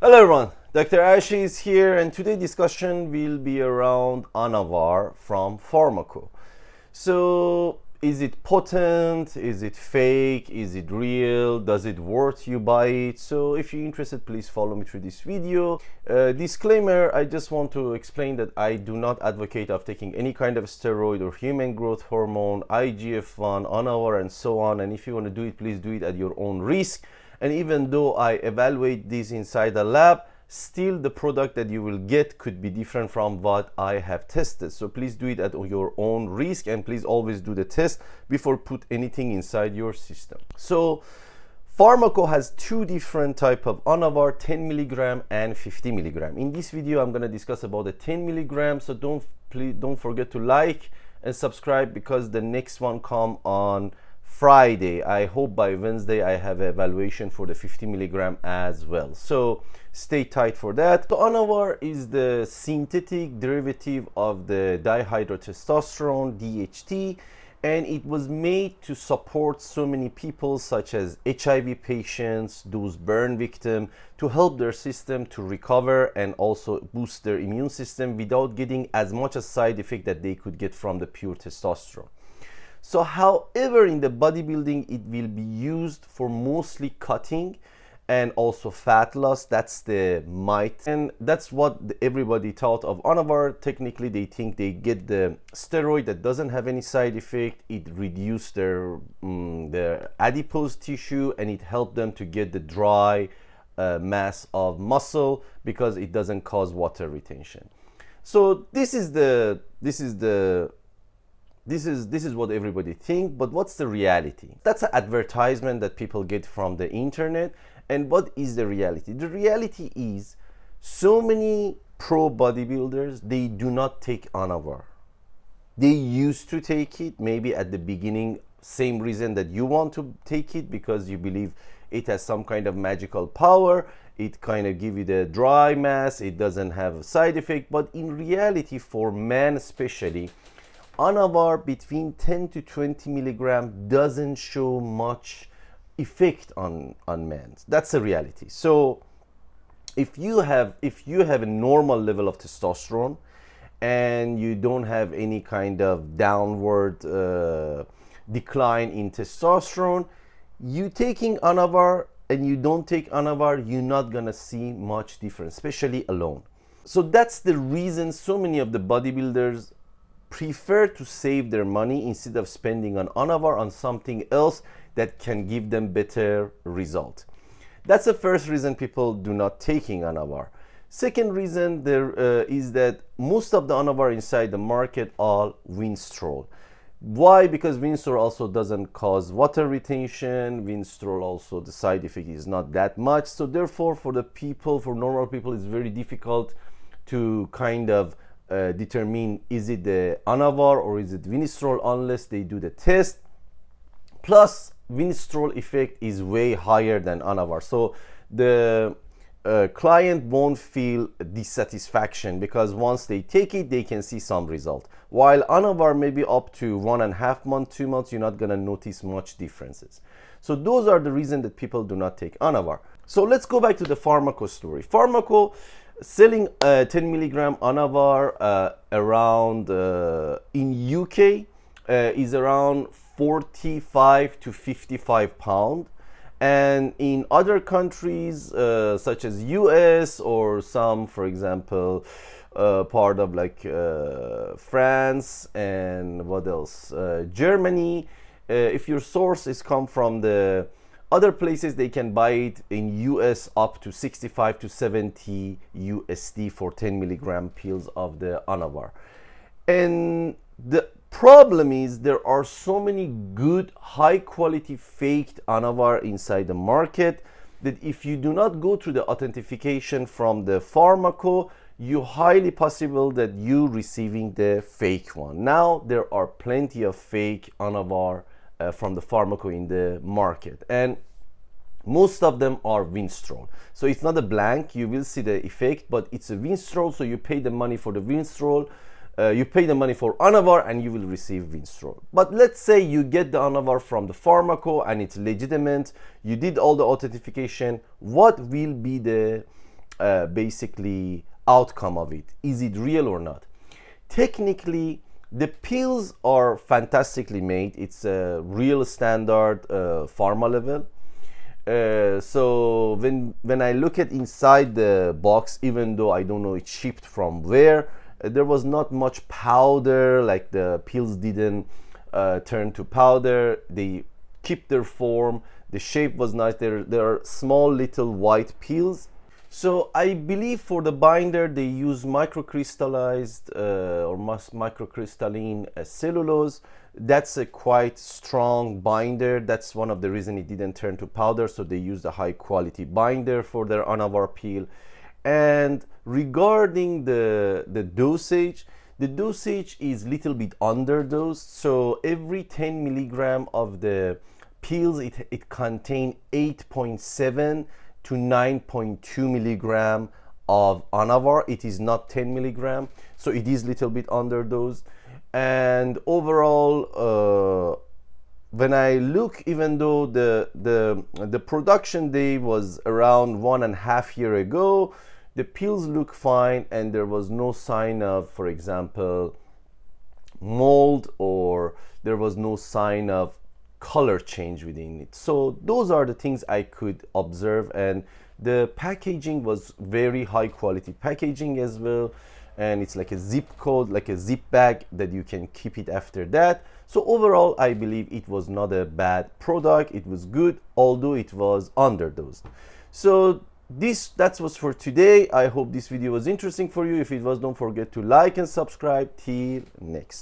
Hello everyone, Dr. Ashi is here and today's discussion will be around Anavar from Pharmaqo. So is it potent? Is it fake? Is it real? Does it worth you buy it? So if you're interested, please follow me through this video. Disclaimer, I just want to explain that I do not advocate of taking any kind of steroid or human growth hormone, IGF-1, Anavar and so on. And if you want to do it, please do it at your own risk. And even though I evaluate this inside the lab, still the product that you will get could be different from what I have tested. So please do it at your own risk, and please always do the test before put anything inside your system. So Pharmaqo has two different type of Anavar, 10 milligram and 50 milligram. In this video, I'm going to discuss about the 10 milligram. So don't forget to like and subscribe because the next one come on Friday. I hope by Wednesday I have an evaluation for the 50 milligram as well. So stay tight for that. So Anavar is the synthetic derivative of the dihydrotestosterone, DHT, and it was made to support so many people such as HIV patients, those burn victims, to help their system to recover and also boost their immune system without getting as much a side effect that they could get from the pure testosterone. So however, in the bodybuilding, it will be used for mostly cutting and also fat loss. That's the myth, and that's what everybody thought of Anavar. Technically, they think they get the steroid that doesn't have any side effect. It reduced their adipose tissue, and it helped them to get the dry mass of muscle because it doesn't cause water retention. So this is what everybody think, but what's the reality? That's an advertisement that people get from the internet. And what is the reality? The reality is so many pro bodybuilders, they do not take Anavar. They used to take it maybe at the beginning, same reason that you want to take it, because you believe it has some kind of magical power. It kind of give you the dry mass. It doesn't have a side effect. But in reality, for men especially, Anavar between 10 to 20 milligram doesn't show much effect on men. That's the reality. So if you have a normal level of testosterone and you don't have any kind of downward decline in testosterone, you taking Anavar and you don't take Anavar, you're not gonna see much difference, especially alone. So that's the reason so many of the bodybuilders prefer to save their money instead of spending on Anavar on something else that can give them better result. That's the first reason people do not taking Anavar. Second reason is that most of the Anavar inside the market are Winstrol. Why? Because Winstrol also doesn't cause water retention. Winstrol also, the side effect is not that much. So therefore, for normal people, it's very difficult to kind of determine is it the Anavar or is it Winstrol unless they do the test. Plus, Winstrol effect is way higher than Anavar. So the client won't feel dissatisfaction because once they take it, they can see some result. While Anavar maybe up to 1.5 months, 2 months, you're not gonna notice much differences. So those are the reasons that people do not take Anavar. So let's go back to the Pharmaqo story. Pharmaqo selling 10 milligram Anavar around in UK is around 45 to 55 pound, and in other countries such as US or some, for example, part of like France and what else, Germany, if your source is come from the other places, they can buy it in US up to 65 to 70 USD for 10 milligram pills of the Anavar. And the problem is there are so many good high quality faked Anavar inside the market that if you do not go through the authentication from the Pharmaqo, you highly possible that you receiving the fake one. Now there are plenty of fake Anavar from the Pharmaqo in the market, and most of them are Winstrol. So it's not a blank, you will see the effect, but it's a Winstrol, so you pay the money for the Winstrol. You pay the money for Anavar and you will receive Winstrol. But let's say you get the Anavar from the Pharmaqo and it's legitimate, you did all the authentication. What will be the basically outcome of it. Is it real or not? Technically, the pills are fantastically made. It's a real standard pharma level. So when I look at inside the box, even though I don't know it's shipped from where, there was not much powder, like the pills didn't turn to powder. They keep their form. The shape was nice. There are small little white pills. So I believe for the binder they use microcrystallized or microcrystalline cellulose. That's a quite strong binder. That's one of the reasons it didn't turn to powder. So they used a high quality binder for their Anavar pill. And regarding the dosage, the dosage is little bit underdosed. So every 10 milligram of the pills, it contains 8.7 to 9.2 milligram of Anavar. It is not 10 milligram, so it is little bit underdosed. And overall, when I look, even though the production day was around 1.5 years ago, the pills look fine, and there was no sign of, for example, mold, or there was no sign of color change within it. So those are the things I could observe, and the packaging was very high quality packaging as well, and it's like a zip code, like a zip bag that you can keep it after that. So overall, I believe it was not a bad product. It was good, although it was underdosed. So that was for today. I hope this video was interesting for you. If it was, don't forget to like and subscribe. Till next time.